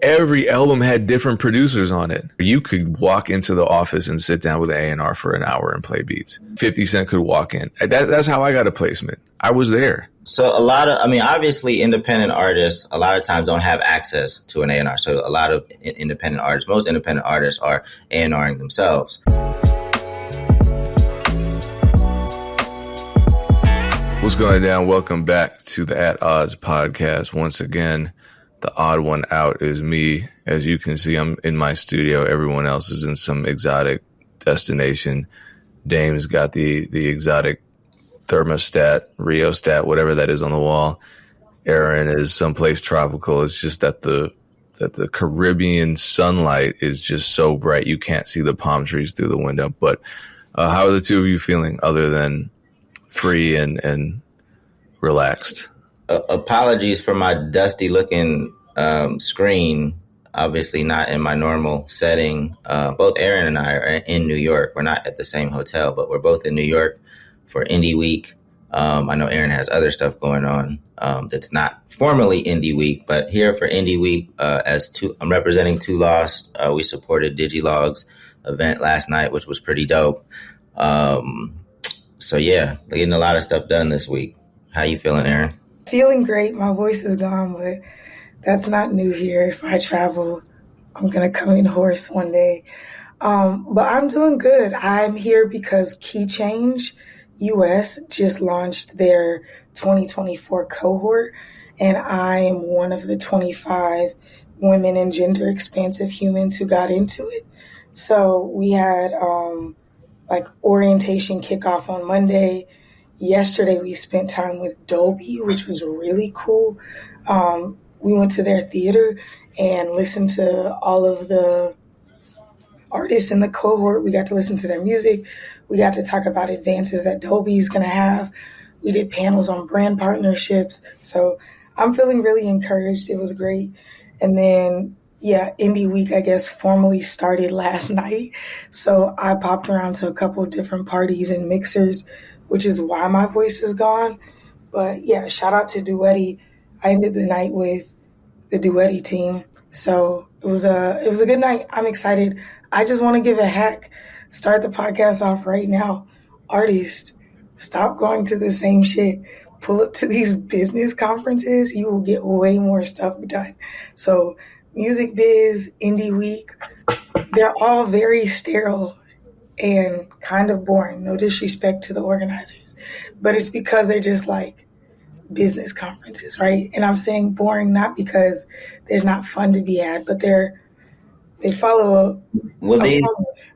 every album had different producers on it. You could walk into the office and sit down with an A&R for an hour and play beats. 50 Cent could walk in. That's how I got a placement. I was there. So obviously independent artists a lot of times don't have access to an A&R. So a lot of independent artists, most independent artists are A&Ring themselves. What's going down? Welcome back to the At Odds podcast. Once again, the odd one out is me. As you can see, I'm in my studio. Everyone else is in some exotic destination. Dame's got the exotic thermostat, rheostat, whatever that is on the wall. Erinn is someplace tropical. It's just that the Caribbean sunlight is just so bright you can't see the palm trees through the window. But how are the two of you feeling other than free and relaxed? Apologies for my dusty looking screen. Obviously not in my normal setting. Both Erinn and I are in New York. We're not at the same hotel, but we're both in New York for Indie Week. I know Erinn has other stuff going on that's not formally Indie Week, but here for Indie Week, I'm representing Too Lost. We supported Digilog's event last night, which was pretty dope. So yeah, getting a lot of stuff done this week. How you feeling, Erinn? Feeling great. My voice is gone, but that's not new here. If I travel, I'm going to come in hoarse one day. But I'm doing good. I'm here because Key Change US just launched their 2024 cohort, and I am one of the 25 women and gender expansive humans who got into it. So we had orientation kickoff on Monday. Yesterday, we spent time with Dolby, which was really cool. We went to their theater and listened to all of the artists in the cohort. We got to listen to their music. We got to talk about advances that Dolby's going to have. We did panels on brand partnerships. So I'm feeling really encouraged. It was great. And then, Indie Week, I guess, formally started last night. So I popped around to a couple of different parties and mixers, which is why my voice is gone. But yeah, shout out to Duetti. I ended the night with the Duetti team. So it was a good night. I'm excited. I just want to give a hack. Start the podcast off right now. Artists, stop going to the same shit. Pull up to these business conferences. You will get way more stuff done. So Music Biz, Indie Week, they're all very sterile and kind of boring. No disrespect to the organizers, but it's because they're just like business conferences, right? And I'm saying boring not because there's not fun to be had, but they follow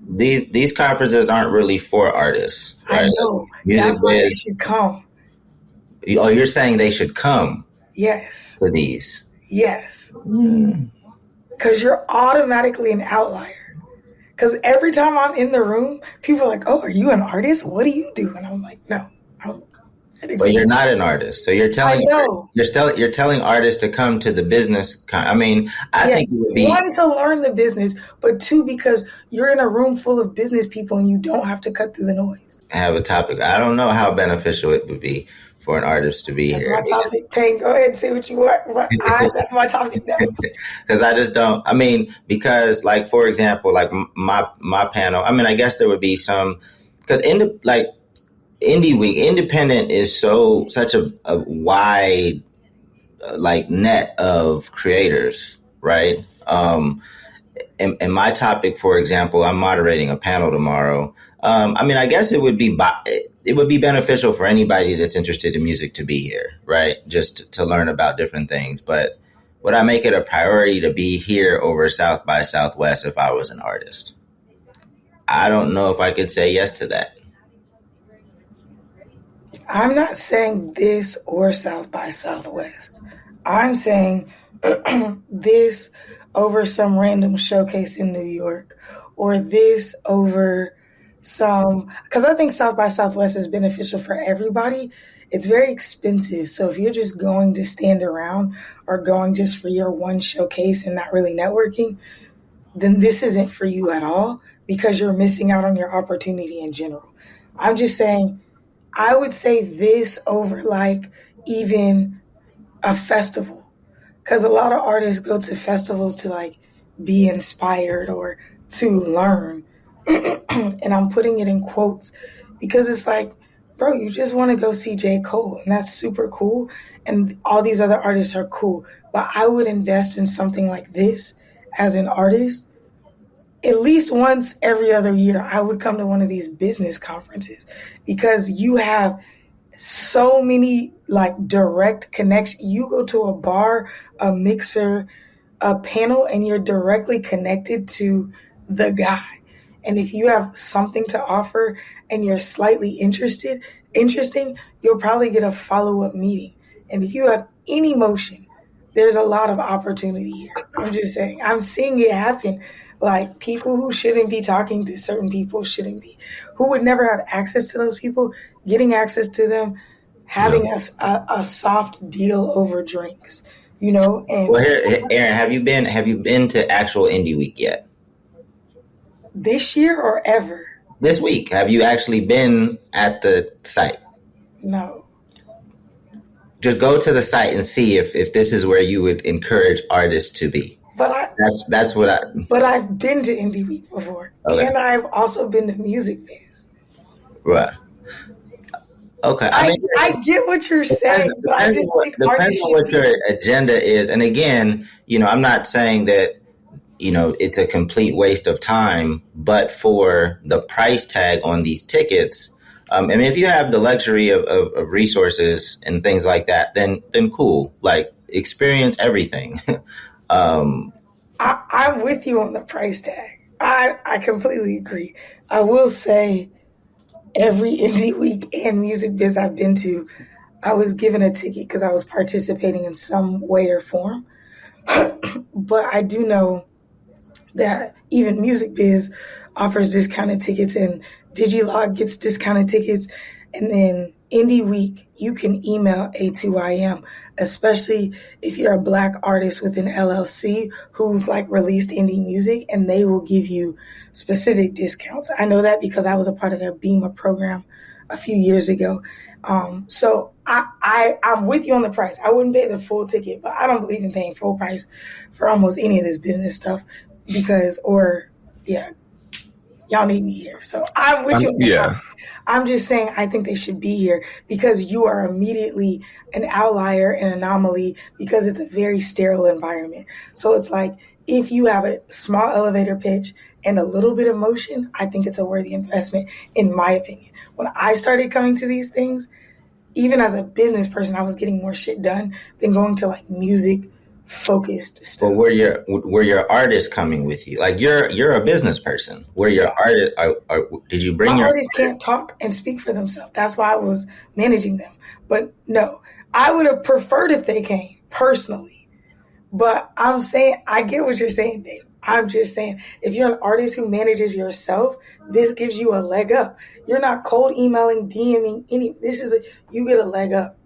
these conferences aren't really for artists, right? I know. That's why they should come. Oh, you're saying they should come? Yes. To these? Yes. Because you're automatically an outlier. Because every time I'm in the room, people are like, "Oh, are you an artist? What do you do?" And I'm like, "No, I don't." But you're not an artist, so you're telling you're telling artists to come to the business. I think it would be one, to learn the business, but two, because you're in a room full of business people and you don't have to cut through the noise. Have a topic. I don't know how beneficial it would be for an artist to be here. That's my topic. Payne, go ahead and say what you want. That's my topic now. Because I just don't. Because like, for example, like my panel. I guess there would be some, because Indie Week, independent is such a wide net of creators, right? And my topic, for example, I'm moderating a panel tomorrow. I guess it would be beneficial for anybody that's interested in music to be here, right? Just to learn about different things. But would I make it a priority to be here over South by Southwest if I was an artist? I don't know if I could say yes to that. I'm not saying this or South by Southwest. I'm saying this over some random showcase in New York, or this over because I think South by Southwest is beneficial for everybody. It's very expensive. So if you're just going to stand around or going just for your one showcase and not really networking, then this isn't for you at all, because you're missing out on your opportunity in general. I'm just saying, I would say this over like even a festival, because a lot of artists go to festivals to like be inspired or to learn. And I'm putting it in quotes because it's like, bro, you just want to go see J. Cole, and that's super cool. And all these other artists are cool. But I would invest in something like this as an artist. At least once every other year, I would come to one of these business conferences because you have so many like direct connections. You go to a bar, a mixer, a panel, and you're directly connected to the guy. And if you have something to offer and you're slightly interesting, you'll probably get a follow-up meeting. And if you have any motion, there's a lot of opportunity here. I'm just saying, I'm seeing it happen. Like people who shouldn't be talking to certain people shouldn't be, who would never have access to those people, getting access to them, having a soft deal over drinks, you know. And well, here, Erinn, have you been to actual Indie Week yet? This year or ever? This week, have you actually been at the site? No. Just go to the site and see if this is where you would encourage artists to be. But that's what I. But I've been to Indie Week before, and I've also been to Music Biz. Right. Okay. I get what you're saying, but I just think depends on what your agenda is. And again, you know, I'm not saying that, you know, it's a complete waste of time, but for the price tag on these tickets, I mean, if you have the luxury of resources and things like that, then cool. Like, experience everything. I'm with you on the price tag. I completely agree. I will say every Indie Week and Music Biz I've been to, I was given a ticket because I was participating in some way or form. But I do know that even Music Biz offers discounted tickets and Digilog gets discounted tickets. And then Indie Week, you can email A2IM, especially if you're a Black artist with an LLC who's like released indie music, and they will give you specific discounts. I know that because I was a part of their BEMA program a few years ago. So I'm with you on the price. I wouldn't pay the full ticket, but I don't believe in paying full price for almost any of this business stuff y'all need me here. So I'm with you on the price. I'm just saying I think they should be here because you are immediately an outlier, an anomaly, because it's a very sterile environment. So it's like if you have a small elevator pitch and a little bit of motion, I think it's a worthy investment, in my opinion. When I started coming to these things, even as a business person, I was getting more shit done than going to like music focused stuff. But were your artists coming with you? Like you're a business person. Were your artists? Did you bring your artists? Can't talk and speak for themselves. That's why I was managing them. But no, I would have preferred if they came personally. But I'm saying I get what you're saying, Dave. I'm just saying if you're an artist who manages yourself, this gives you a leg up. You're not cold emailing, DMing you get a leg up.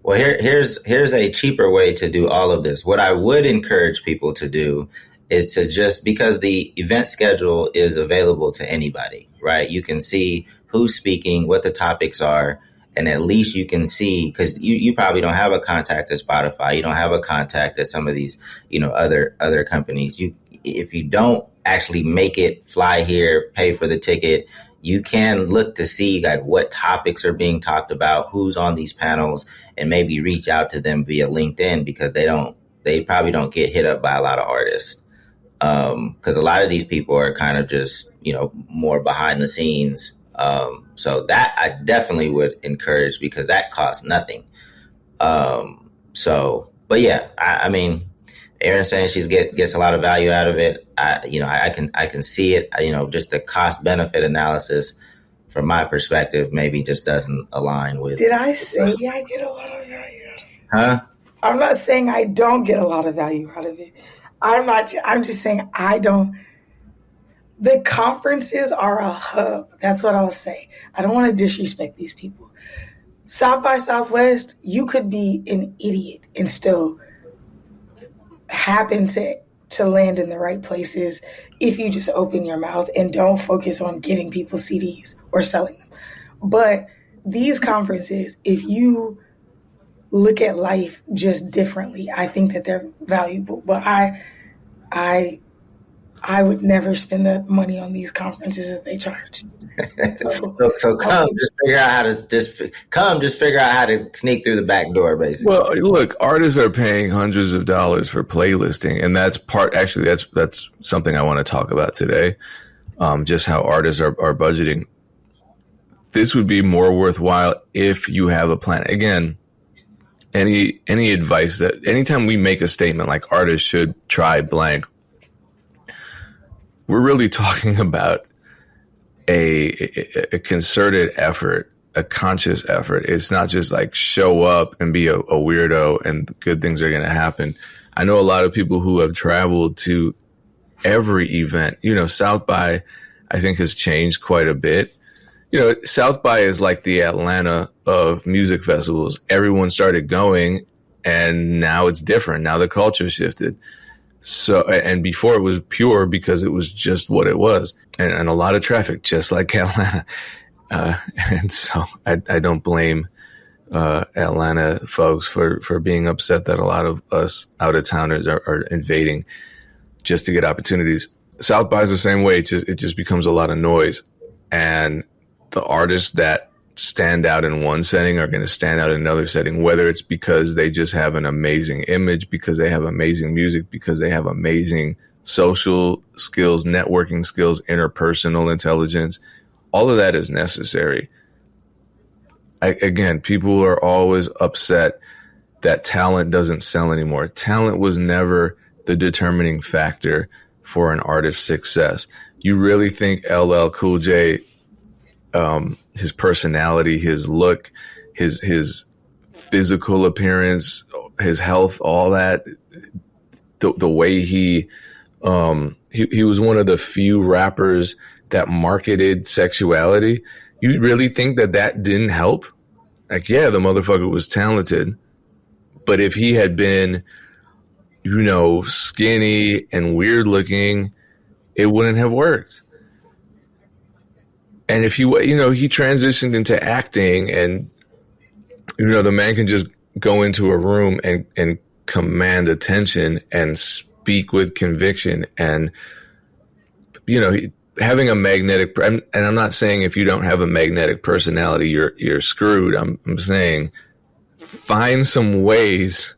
Well, here's a cheaper way to do all of this. What I would encourage people to do is to just, because the event schedule is available to anybody, right? You can see who's speaking, what the topics are, and at least you can see, because you probably don't have a contact at Spotify, you don't have a contact at some of these, you know, other companies. If you don't actually make it, fly here, pay for the ticket, you can look to see like what topics are being talked about, who's on these panels, and maybe reach out to them via LinkedIn, because they probably don't get hit up by a lot of artists. Because a lot of these people are kind of just, you know, more behind the scenes. So that I definitely would encourage, because that costs nothing. But yeah, I mean, Erinn saying she gets a lot of value out of it. I can see it. Just the cost benefit analysis from my perspective maybe just doesn't align with. Did I say I get a lot of value out of it? Huh? I'm not saying I don't get a lot of value out of it. I'm just saying I don't. The conferences are a hub. That's what I'll say. I don't want to disrespect these people. South by Southwest, you could be an idiot and still happen to land in the right places if you just open your mouth and don't focus on giving people CDs or selling them. But these conferences, if you look at life just differently. I think that they're valuable, but I would never spend the money on these conferences that they charge. So come, just figure out how to figure out how to sneak through the back door, basically. Well, look, artists are paying hundreds of dollars for playlisting, and that's something I want to talk about today. Just how artists are budgeting. This would be more worthwhile if you have a plan. Again, any advice that anytime we make a statement like artists should try blank, we're really talking about a concerted effort, a conscious effort. It's not just like show up and be a weirdo and good things are going to happen. I know a lot of people who have traveled to every event. South by, I think, has changed quite a bit. South by is like the Atlanta of music festivals. Everyone started going, and now it's different. Now the culture shifted. So, and before it was pure because it was just what it was, and a lot of traffic, just like Atlanta. And so I don't blame Atlanta folks for being upset that a lot of us out of towners are invading just to get opportunities. South by is the same way. It just becomes a lot of noise, and the artists that stand out in one setting are going to stand out in another setting, whether it's because they just have an amazing image, because they have amazing music, because they have amazing social skills, networking skills, interpersonal intelligence. All of that is necessary. Again, people are always upset that talent doesn't sell anymore. Talent was never the determining factor for an artist's success. You really think LL Cool J, his personality, his look, his physical appearance, his health, all that, the way he was one of the few rappers that marketed sexuality. You really think that didn't help? Like, yeah, the motherfucker was talented, but if he had been, skinny and weird looking, it wouldn't have worked. And if he transitioned into acting, and, the man can just go into a room and command attention and speak with conviction, and, having a magnetic, and I'm not saying if you don't have a magnetic personality, you're screwed. I'm saying find some ways,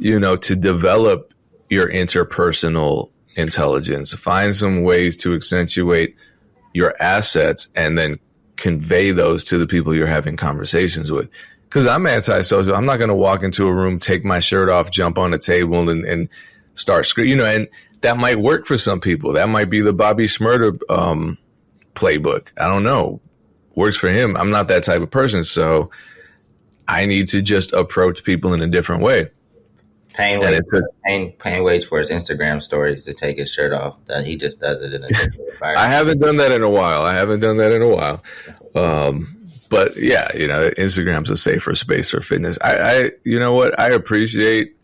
to develop your interpersonal intelligence, find some ways to accentuate your assets and then convey those to the people you're having conversations with. Because I'm antisocial. I'm not going to walk into a room, take my shirt off, jump on a table and start screaming, and that might work for some people. That might be the Bobby Shmurda playbook. I don't know. Works for him. I'm not that type of person. So I need to just approach people in a different way. Paying wage for his Instagram stories to take his shirt off. That he just does it in a different environment. I haven't done that in a while. But yeah, Instagram's a safer space for fitness. I you know what? I appreciate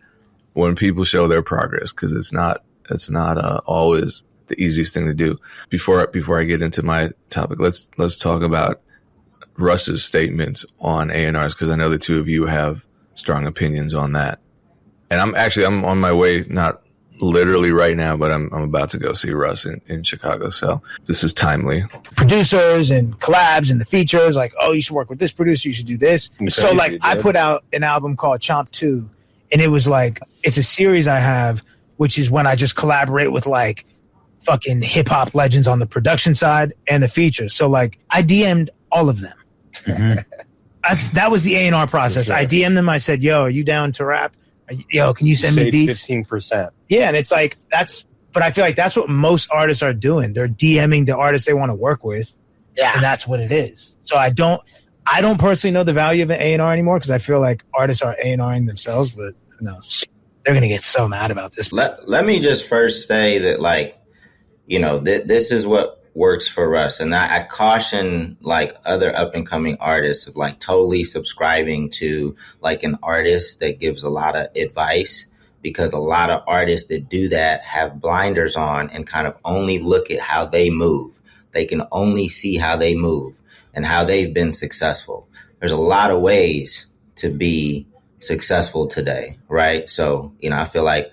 when people show their progress, because it's not always the easiest thing to do. Before I get into my topic, let's talk about Russ's statements on A&Rs, because I know the two of you have strong opinions on that. And I'm on my way, not literally right now, but I'm about to go see Russ in Chicago. So this is timely. Producers and collabs and the features, like, oh, you should work with this producer, you should do this. Okay, so like I put out an album called Chomp 2, and it was like, it's a series I have, which is when I just collaborate with like fucking hip hop legends on the production side and the features. So like I DM'd all of them. Mm-hmm. That was the A&R process. Sure. I DM'd them. I said, yo, are you down to rap? Yo, can you send me beats? 15%. Yeah, and it's like but I feel like that's what most artists are doing. They're DMing the artists they want to work with. Yeah. And that's what it is. So I don't personally know the value of an A&R anymore, because I feel like artists are A&Ring themselves, but who knows? They're going to get so mad about this. Let me just first say that, like, this is what works for us. And I caution like other up and coming artists of like totally subscribing to like an artist that gives a lot of advice, because a lot of artists that do that have blinders on and kind of only look at how they move. They can only see how they move and how they've been successful. There's a lot of ways to be successful today, right? So, I feel like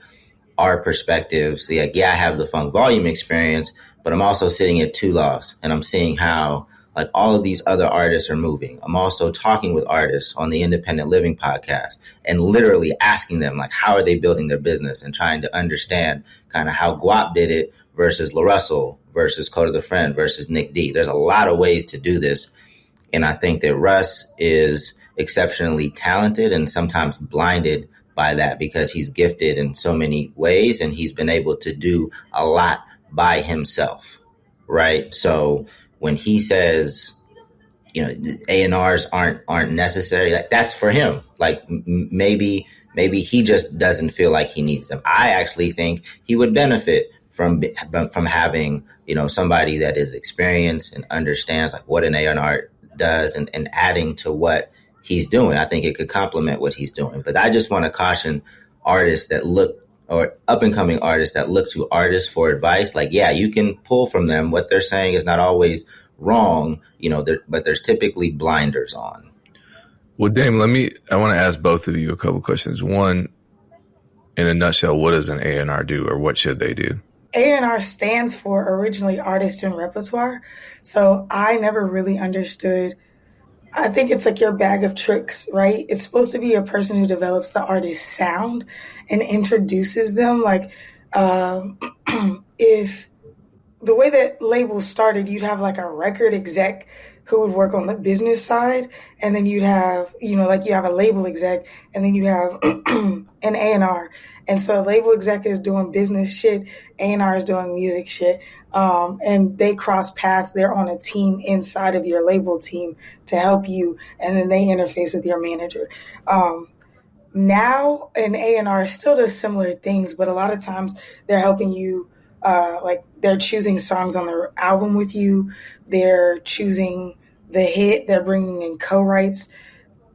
our perspectives, I have the funk volume experience, but I'm also sitting at Two Loss and I'm seeing how like all of these other artists are moving. I'm also talking with artists on the Independent Living podcast and literally asking them like, how are they building their business, and trying to understand kind of how Guap did it versus La Russell versus Coda the Friend versus Nick D. There's a lot of ways to do this. And I think that Russ is exceptionally talented and sometimes blinded by that because he's gifted in so many ways and he's been able to do a lot by himself, right? So when he says, A&Rs aren't necessary, like, that's for him. Like maybe he just doesn't feel like he needs them. I actually think he would benefit from having, somebody that is experienced and understands like what an A&R does and adding to what he's doing. I think it could complement what he's doing. But I just want to caution artists that or up and coming artists that look to artists for advice. Like, yeah, you can pull from them. What they're saying is not always wrong, but there's typically blinders on. Well, Dame, I want to ask both of you a couple questions. One, in a nutshell, what does an A&R do, or what should they do? A&R stands for originally artist and repertoire. So I never really understood. I think it's like your bag of tricks, right? It's supposed to be a person who develops the artist's sound and introduces them. Like, if the way that labels started, you'd have like a record exec who would work on the business side. And then you'd have, you have a label exec, and then you have an A&R. And so label exec is doing business shit, A&R is doing music shit. And they cross paths. They're on a team inside of your label team to help you. And then they interface with your manager. Now an A&R still does similar things, but a lot of times they're helping you, like they're choosing songs on their album with you. They're choosing the hit. They're bringing in co-writes.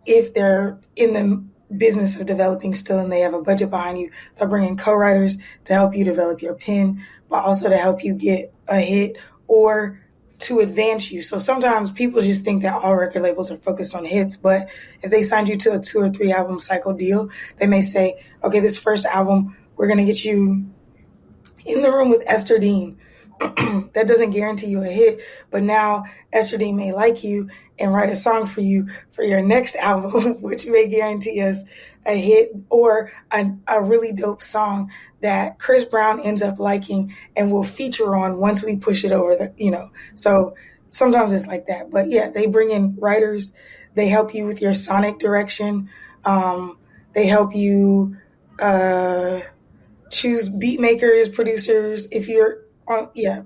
If they're in the business of developing still and they have a budget behind you, they'll bring in co-writers to help you develop your pen, but also to help you get a hit or to advance you. So sometimes people just think that all record labels are focused on hits, but if they signed you to a 2 or 3 album cycle deal, they may say, okay, this first album, we're going to get you in the room with Esther Dean. That doesn't guarantee you a hit, but now Esther Dean may like you and write a song for you for your next album, which may guarantee us a hit or a really dope song that Chris Brown ends up liking and will feature on once we push it over So sometimes it's like that. But yeah, they bring in writers. They help you with your sonic direction. They help you choose beat makers, producers. If you're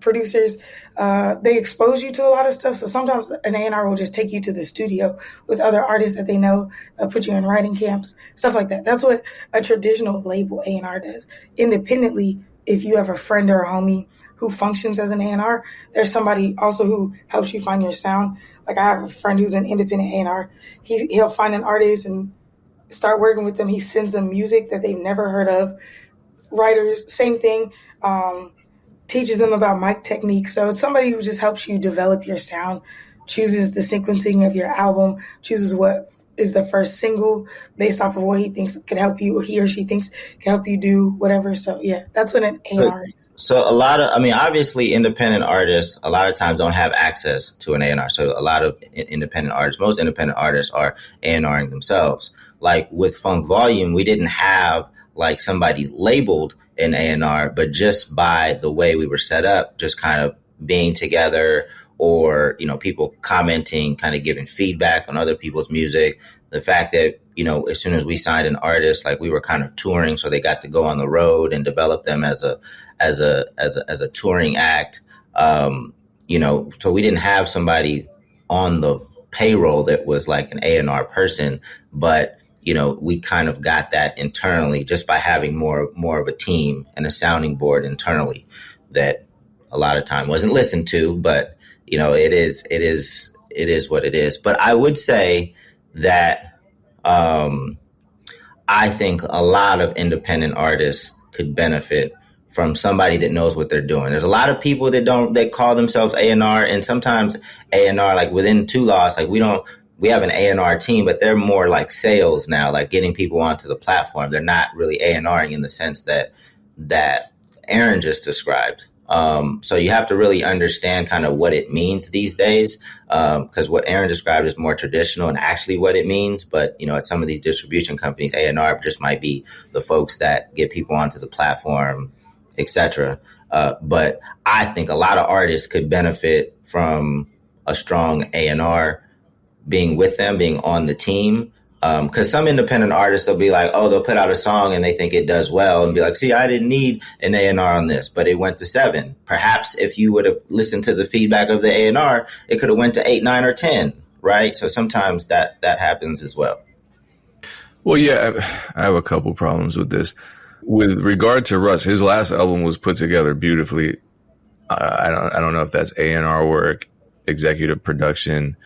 producers, they expose you to a lot of stuff. So sometimes an A&R will just take you to the studio with other artists that they know, put you in writing camps, stuff like that. That's what a traditional label A&R does. Independently, if you have a friend or a homie who functions as an A&R, there's somebody also who helps you find your sound. Like I have a friend who's an independent A&R. He'll find an artist and start working with them. He sends them music that they've never heard of. Writers, same thing. Teaches them about mic techniques. So it's somebody who just helps you develop your sound, chooses the sequencing of your album, chooses what is the first single based off of what he thinks could help you, or he or she thinks can help you do whatever. So yeah, that's what an A&R is. So obviously independent artists a lot of times don't have access to an A&R. So a lot of independent artists, most independent artists are A&Ring themselves. Like with Funk Volume, we didn't have like somebody labeled an A&R, but just by the way we were set up, just kind of being together or, people commenting, kind of giving feedback on other people's music. The fact that, as soon as we signed an artist, like we were kind of touring, so they got to go on the road and develop them as a touring act. So we didn't have somebody on the payroll that was like an A&R person, but we kind of got that internally just by having more of a team and a sounding board internally that a lot of time wasn't listened to, but it is what it is. But I would say that I think a lot of independent artists could benefit from somebody that knows what they're doing. There's a lot of people that call themselves A&R, and sometimes A&R, like within Two Loss, like we don't we have an A&R team, but they're more like sales now, like getting people onto the platform. They're not really A&Ring in the sense that Erinn just described. So you have to really understand kind of what it means these days, because what Erinn described is more traditional and actually what it means. But, at some of these distribution companies, A&R just might be the folks that get people onto the platform, etc. But I think a lot of artists could benefit from a strong A&R being with them, being on the team. Because some independent artists, they'll be like, they'll put out a song and they think it does well and be like, see, I didn't need an A&R on this, but it went to 7. Perhaps if you would have listened to the feedback of the A&R, it could have went to 8, 9, or 10, right? So sometimes that happens as well. Well, yeah, I have a couple problems with this. With regard to Russ, his last album was put together beautifully. I don't know if that's A&R work, executive production.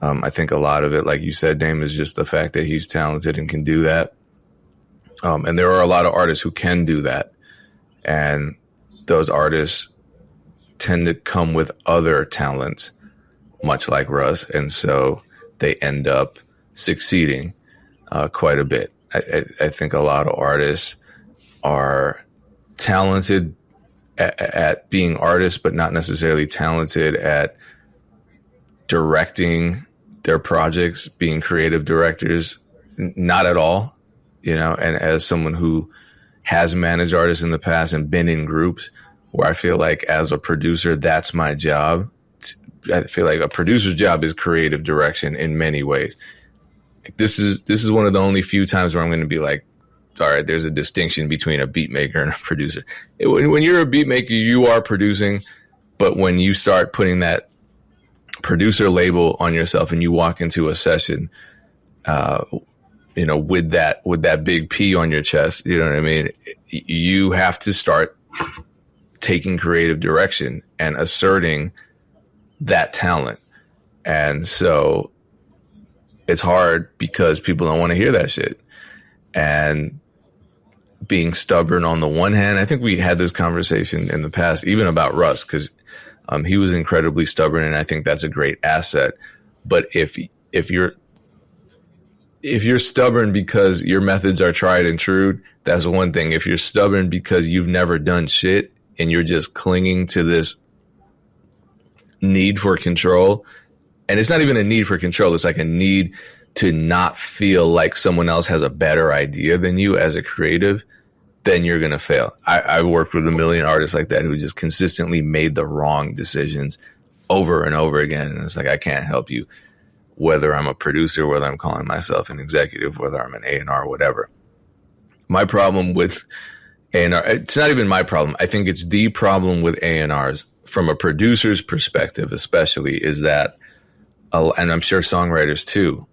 I think a lot of it, like you said, Dame, is just the fact that he's talented and can do that. And there are a lot of artists who can do that. And those artists tend to come with other talents, much like Russ. And so they end up succeeding quite a bit. I think a lot of artists are talented at being artists, but not necessarily talented at directing their projects, being creative directors, not at all, and as someone who has managed artists in the past and been in groups where I feel like as a producer, that's my job. I feel like a producer's job is creative direction in many ways. This is one of the only few times where I'm going to be like, all right, there's a distinction between a beat maker and a producer. When you're a beat maker, you are producing, but when you start putting that producer label on yourself and you walk into a session, with that big P on your chest, you know what I mean? You have to start taking creative direction and asserting that talent. And so it's hard because people don't want to hear that shit. And being stubborn on the one hand, I think we had this conversation in the past, even about Russ, because he was incredibly stubborn, and I think that's a great asset. But if you're stubborn because your methods are tried and true, that's one thing. If you're stubborn because you've never done shit and you're just clinging to this need for control, and it's not even a need for control, it's like a need to not feel like someone else has a better idea than you as a creative, then you're going to fail. I've worked with a million artists like that who just consistently made the wrong decisions over and over again. And it's like, I can't help you, whether I'm a producer, whether I'm calling myself an executive, whether I'm an A&R, whatever. My problem with A&R, it's not even my problem. I think it's the problem with A&Rs from a producer's perspective, especially, is that, and I'm sure songwriters too,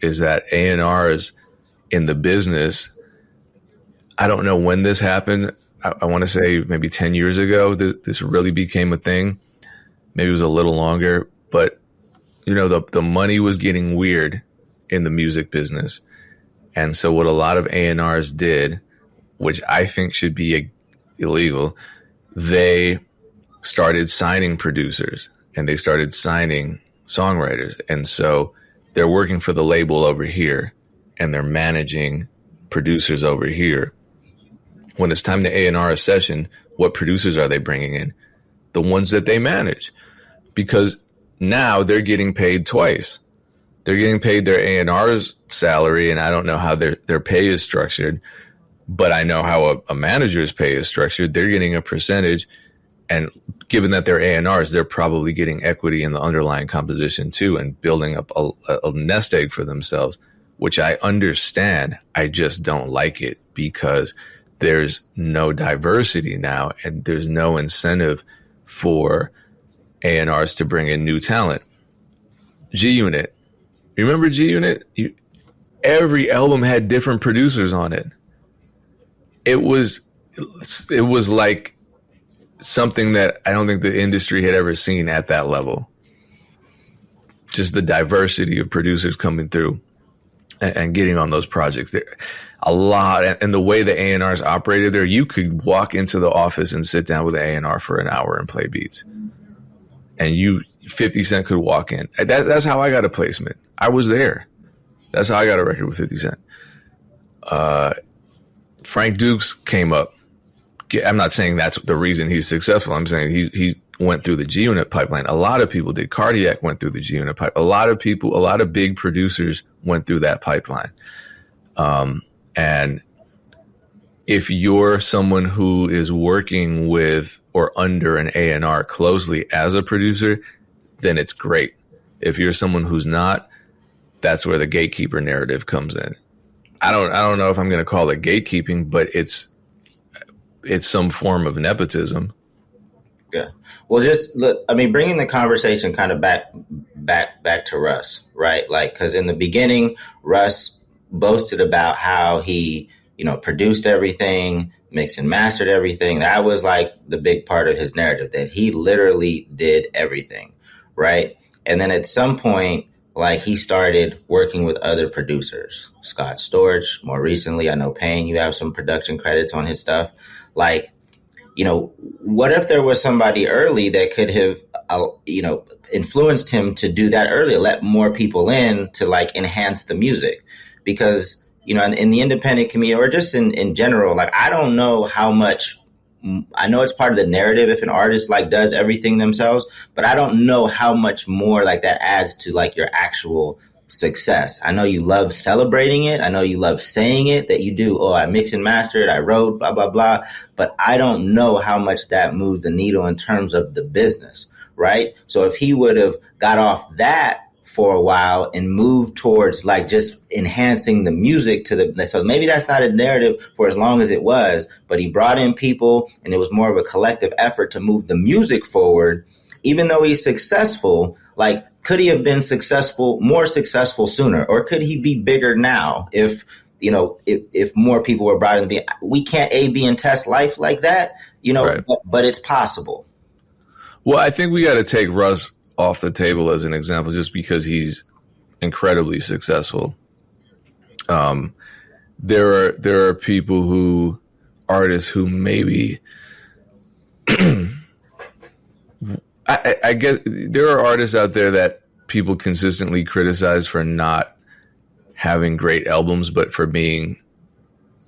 is that A&Rs in the business, I don't know when this happened. I want to say maybe 10 years ago, this really became a thing. Maybe it was a little longer, but the money was getting weird in the music business. And so what a lot of A&Rs did, which I think should be illegal, they started signing producers and they started signing songwriters. And so they're working for the label over here and they're managing producers over here. When it's time to A&R a session, what producers are they bringing in? The ones that they manage. Because now they're getting paid twice. They're getting paid their A&R's salary, and I don't know how their pay is structured, but I know how a manager's pay is structured. They're getting a percentage, and given that they're A&Rs, they're probably getting equity in the underlying composition too and building up a nest egg for themselves, which I understand. I just don't like it because there's no diversity now, and there's no incentive for A&Rs to bring in new talent. G-Unit. You remember G-Unit? Every album had different producers on it. It was like something that I don't think the industry had ever seen at that level. Just the diversity of producers coming through and getting on those projects. There a lot, and the way the A&Rs operated there, you could walk into the office and sit down with an A&R for an hour and play beats. and 50 Cent could walk in. That's how I got a placement. I was there. That's how I got a record with 50 Cent. Frank Dukes came up. I'm not saying that's the reason he's successful. I'm saying he went through the G Unit pipeline. A lot of people did. Cardiac went through the G Unit pipeline. A lot of big producers went through that pipeline. And if you're someone who is working with or under an A&R closely as a producer, then it's great. If you're someone who's not, that's where the gatekeeper narrative comes in. I don't know if I'm going to call it gatekeeping, but it's some form of nepotism. Yeah. Well, just look, I mean, bringing the conversation kind of back to Russ, right? Like, because in the beginning, Russ boasted about how he, produced everything, mixed and mastered everything. That was like the big part of his narrative, that he literally did everything, right? And then at some point, like, he started working with other producers, Scott Storch, more recently. I know Payne, you have some production credits on his stuff. Like, what if there was somebody early that could have, influenced him to do that earlier, let more people in to like enhance the music? Because, in the independent community or just in general, like, I don't know how much, I know it's part of the narrative if an artist like does everything themselves, but I don't know how much more like that adds to like your actual success. I know you love celebrating it. I know you love saying it, that you do. Oh, I mixed and mastered, I wrote, blah, blah, blah. But I don't know how much that moves the needle in terms of the business, right? So if he would have got off that for a while and moved towards like just enhancing the music so maybe that's not a narrative for as long as it was, but he brought in people and it was more of a collective effort to move the music forward. Even though he's successful, like, could he have been more successful sooner? Or could he be bigger now if more people were brought in? We can't A, B, and test life like that, right. but it's possible. Well, I think we got to take Russ off the table as an example, just because he's incredibly successful. There are artists who maybe, I guess there are artists out there that people consistently criticize for not having great albums, but for being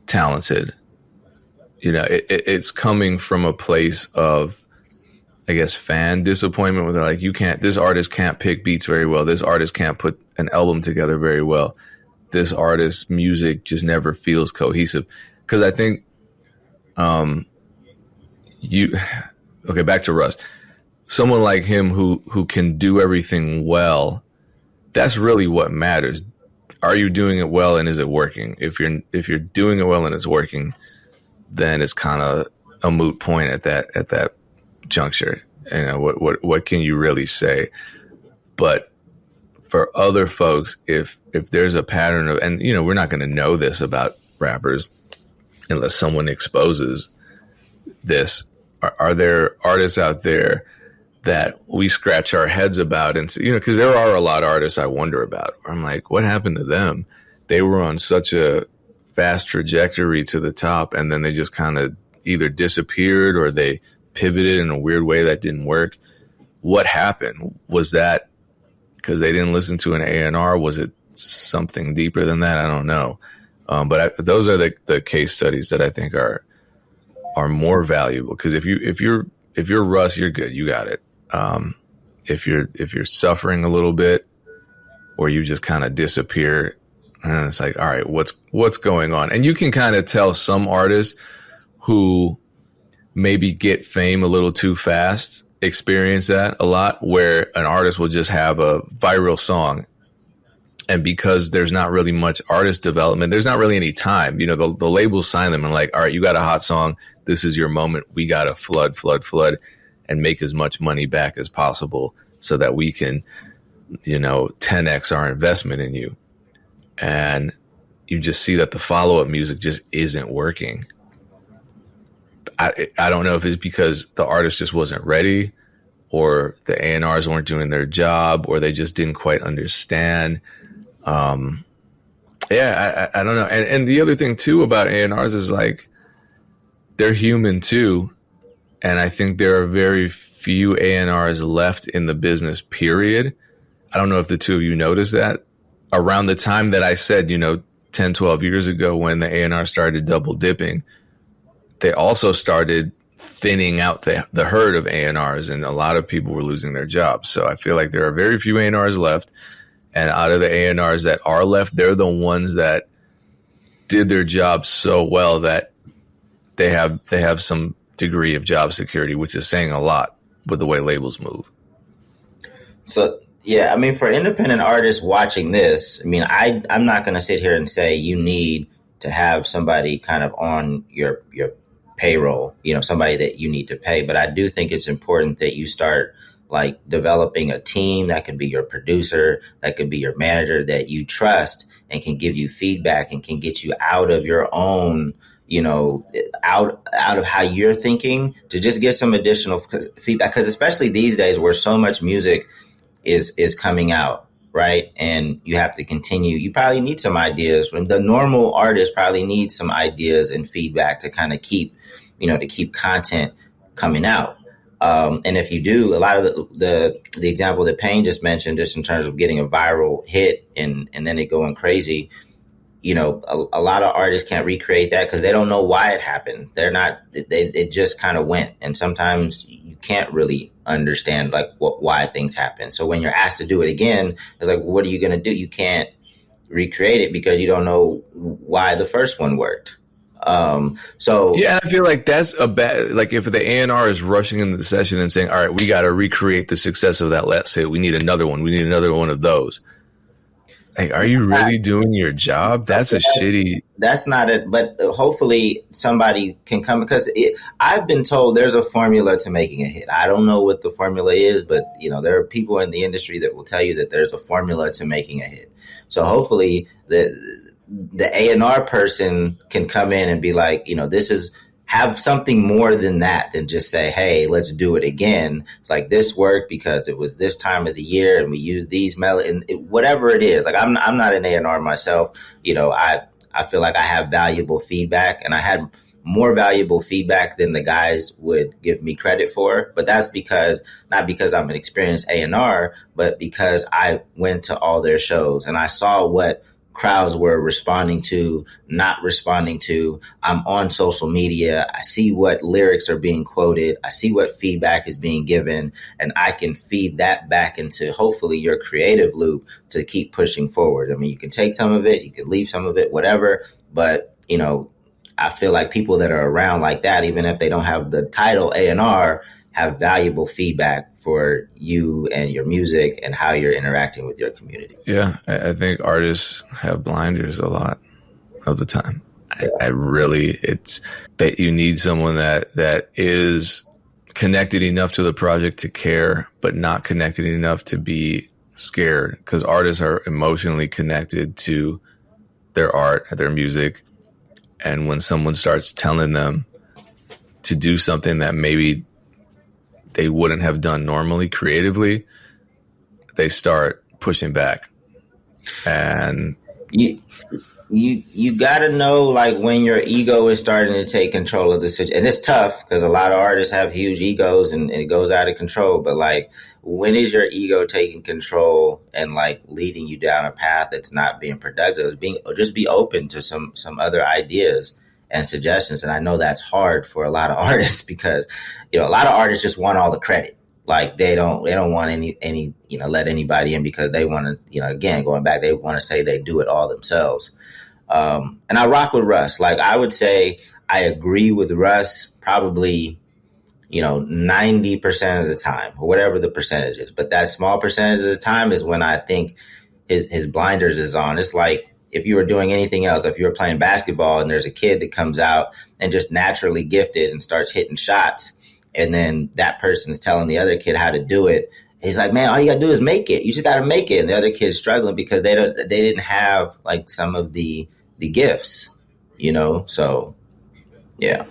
talented. It's coming from a place of, I guess, fan disappointment, where they're like, this artist can't pick beats very well. This artist can't put an album together very well. This artist's music just never feels cohesive. Because I think, back to Russ. Someone like him who can do everything well, that's really what matters. Are you doing it well, and is it working? If you're doing it well and it's working, then it's kind of a moot point at that juncture. What can you really say? But for other folks, if there's a pattern of, and we're not going to know this about rappers unless someone exposes this. Are there artists out there that we scratch our heads about, and because there are a lot of artists I wonder about, where I'm like, what happened to them? They were on such a fast trajectory to the top, and then they just kind of either disappeared or they pivoted in a weird way that didn't work. What happened? Was that because they didn't listen to an A&R? Was it something deeper than that? I don't know. But those are the case studies that I think are more valuable, because if you're Russ, you're good. You got it. If you're suffering a little bit, or you just kind of disappear, and it's like, all right, what's going on? And you can kind of tell some artists who maybe get fame a little too fast experience that a lot, where an artist will just have a viral song, and because there's not really much artist development, there's not really any time. The labels sign them and like, all right, you got a hot song. This is your moment. We got to flood, and make as much money back as possible so that we can, 10x our investment in you. And you just see that the follow-up music just isn't working. I don't know if it's because the artist just wasn't ready, or the A&Rs weren't doing their job, or they just didn't quite understand. I don't know. And the other thing too about A&Rs is like, they're human too. And I think there are very few A&Rs left in the business, period. I don't know if the two of you noticed that. Around the time that I said, 10, 12 years ago when the A&R started double dipping, they also started thinning out the herd of A&Rs, and a lot of people were losing their jobs. So I feel like there are very few A&Rs left. And out of the A&Rs that are left, they're the ones that did their job so well that they have some degree of job security, which is saying a lot with the way labels move. So, yeah, I mean, for independent artists watching this, I mean, I'm not going to sit here and say you need to have somebody kind of on your payroll, somebody that you need to pay. But I do think it's important that you start like developing a team that could be your producer, that could be your manager that you trust and can give you feedback and can get you out of your own, out of how you're thinking, to just get some additional feedback. Because especially these days where so much music is coming out, right? And you have to continue. You probably need some ideas. The normal artist probably needs some ideas and feedback to kind of keep content coming out. And if you do, a lot of the example that Payne just mentioned, just in terms of getting a viral hit and then it going crazy, a lot of artists can't recreate that because they don't know why it happened. It just kind of went. And sometimes you can't really understand like why things happen. So when you're asked to do it again, it's like, what are you going to do? You can't recreate it because you don't know why the first one worked. I feel like that's a bad, like if the A&R is rushing into the session and saying, all right, we got to recreate the success of that last hit. We need another one. We need another one of those. Like, are you really doing your job? That's not it. But hopefully somebody can come, because I've been told there's a formula to making a hit. I don't know what the formula is, but there are people in the industry that will tell you that there's a formula to making a hit. So hopefully the A&R person can come in and be like, have something more than that than just say, hey, let's do it again. It's like, this worked because it was this time of the year and we used these whatever it is. Like, I'm not an A&R myself. I feel like I have valuable feedback, and I had more valuable feedback than the guys would give me credit for. But that's not because I'm an experienced A&R, but because I went to all their shows and I saw what crowds were responding to, not responding to. I'm on social media. I see what lyrics are being quoted. I see what feedback is being given, and I can feed that back into hopefully your creative loop to keep pushing forward. I mean, you can take some of it, you can leave some of it, whatever. But, I feel like people that are around like that, even if they don't have the title A&R, have valuable feedback for you and your music and how you're interacting with your community. Yeah, I think artists have blinders a lot of the time. It's that you need someone that is connected enough to the project to care, but not connected enough to be scared, because artists are emotionally connected to their art, their music. And when someone starts telling them to do something that maybe they wouldn't have done normally creatively, they start pushing back. And you got to know, like, when your ego is starting to take control of the situation. And it's tough because a lot of artists have huge egos and it goes out of control. But like, when is your ego taking control and like leading you down a path that's not being productive? Just be open to some other ideas and suggestions. And I know that's hard for a lot of artists because, a lot of artists just want all the credit. Like, they don't want any let anybody in because they want to, again, going back, they want to say they do it all themselves. And I rock with Russ. Like, I would say I agree with Russ probably, 90% of the time, or whatever the percentage is. But that small percentage of the time is when I think his blinders is on. It's like, if you were doing anything else, if you were playing basketball and there's a kid that comes out and just naturally gifted and starts hitting shots, and then that person's telling the other kid how to do it, he's like, man, all you gotta do is make it. You just gotta make it. And the other kid's struggling because they didn't have like some of the gifts, So yeah.